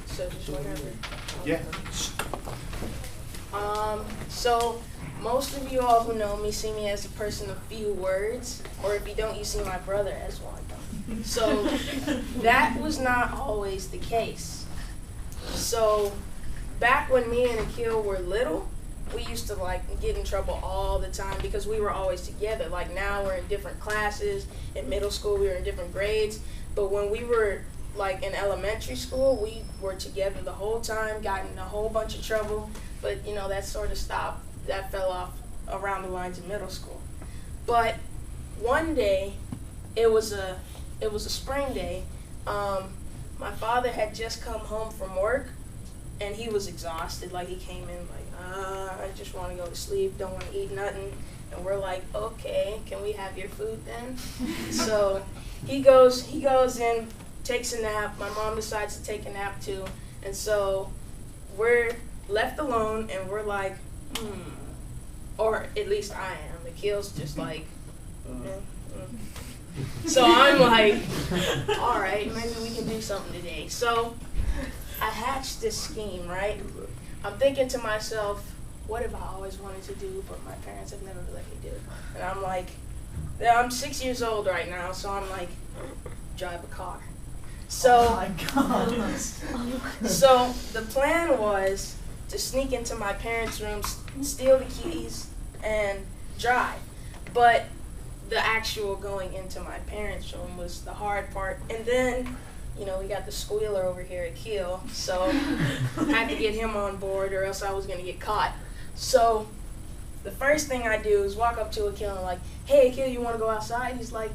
So just whenever. Yeah. So most of you all who know me see me as a person of few words, or if you don't, you see my brother as one. So that was not always the case. So back when me and Akil were little, we used to like get in trouble all the time because we were always together. Like now we're in different classes. In middle school we were in different grades. But when we were like in elementary school, we were together the whole time, got in a whole bunch of trouble. But you know, that sort of stopped. That fell off around the lines of middle school. But one day, it was a spring day. My father had just come home from work, and he was exhausted. Like he came in like, I just want to go to sleep, don't want to eat nothing. And we're like, okay, can we have your food then? So he goes in, takes a nap. My mom decides to take a nap too, and so we're left alone, and we're like, or at least I am. Akil's just like, So I'm like, all right, maybe we can do something today. So I hatched this scheme, right? I'm thinking to myself, what have I always wanted to do, but my parents have never let me do? And I'm like, I'm 6 years old right now, so I'm like, drive a car. So, oh my God. So the plan was to sneak into my parents' room, steal the keys, and drive. But the actual going into my parents' room was the hard part. And then, you know, we got the squealer over here at Akil, so I had to get him on board or else I was going to get caught. So the first thing I do is walk up to Akil and I'm like, hey, Akil, you want to go outside? He's like,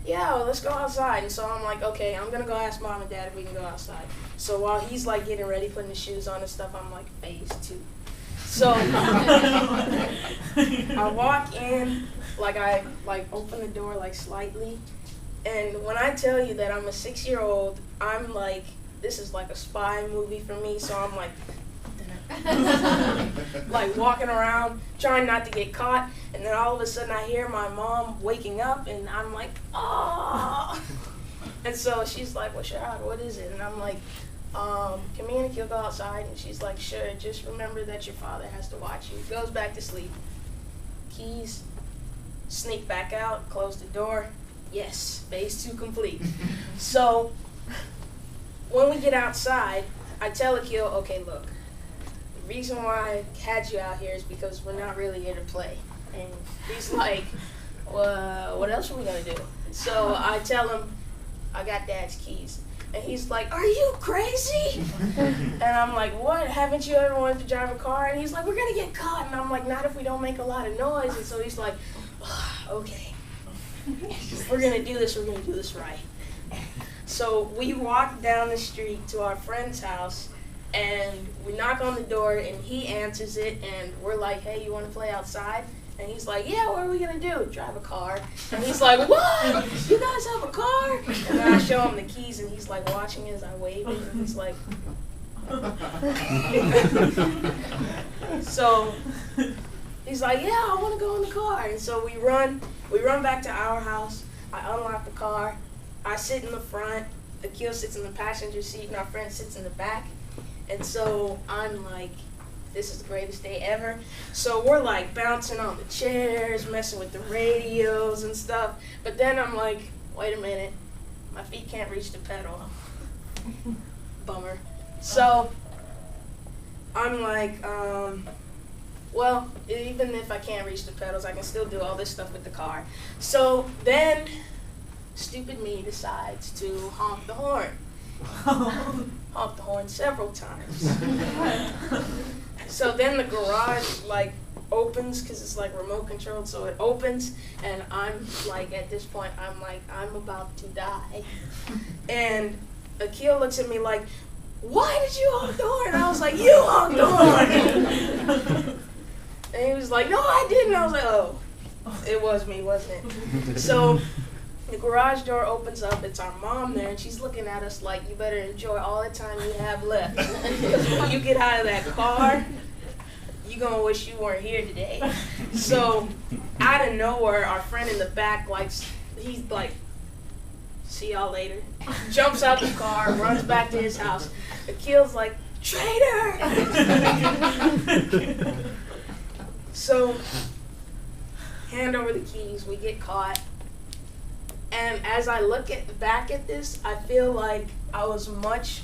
yeah, well, let's go outside. And so I'm like, okay, I'm going to go ask Mom and Dad if we can go outside. So while he's like getting ready, putting his shoes on and stuff, I'm like, phase 2. So I walk in, like I open the door like slightly. And when I tell you that I'm a 6-year-old, I'm like, this is like a spy movie for me. So I'm like, like walking around, trying not to get caught. And then all of a sudden I hear my mom waking up and I'm like, oh. And so she's like, well, Rashad, what is it? And I'm like, can me and Akil go outside? And she's like, sure, just remember that your father has to watch you. Goes back to sleep. Keys, sneak back out, close the door. Yes, phase 2 complete. So when we get outside, I tell Akil, okay, look, the reason why I had you out here is because we're not really here to play. And he's like, well, what else are we going to do? So I tell him, I got Dad's keys. And he's like, are you crazy? And I'm like, what? Haven't you ever wanted to drive a car? And he's like, we're going to get caught. And I'm like, not if we don't make a lot of noise. And so he's like, okay. We're going to do this. We're going to do this right. So we walk down the street to our friend's house. And we knock on the door. And he answers it. And we're like, hey, you want to play outside? And he's like, yeah, what are we going to do? Drive a car. And he's like, what? You guys have a car? And then I show him the keys, and he's like watching as I wave it, and he's like, so he's like, yeah, I want to go in the car. And so we run back to our house. I unlock the car. I sit in the front. Akil sits in the passenger seat, and our friend sits in the back. And so I'm like, this is the greatest day ever. So we're like bouncing on the chairs, messing with the radios and stuff. But then I'm like, wait a minute, my feet can't reach the pedal. Bummer. So I'm like, well, even if I can't reach the pedals, I can still do all this stuff with the car. So then stupid me decides to honk the horn. Honk the horn several times. So then the garage like opens because it's like remote controlled, so it opens, and I'm like, at this point, I'm like, I'm about to die. And Akil looks at me like, why did you honk the horn? And I was like, you honked the horn. And he was like, no, I didn't. I was like, oh, it was me, wasn't it? So the garage door opens up. It's our mom there, and she's looking at us like, you better enjoy all the time you have left. Because when you get out of that car, you're going to wish you weren't here today. So out of nowhere, our friend in the back, like, he's like, see y'all later. Jumps out the car, runs back to his house. Akil's like, traitor! So, hand over the keys, we get caught. And as I look back at this, I feel like I was much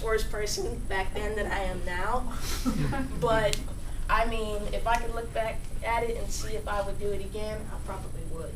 worse person back then than I am now. But I mean, if I could look back at it and see if I would do it again, I probably would.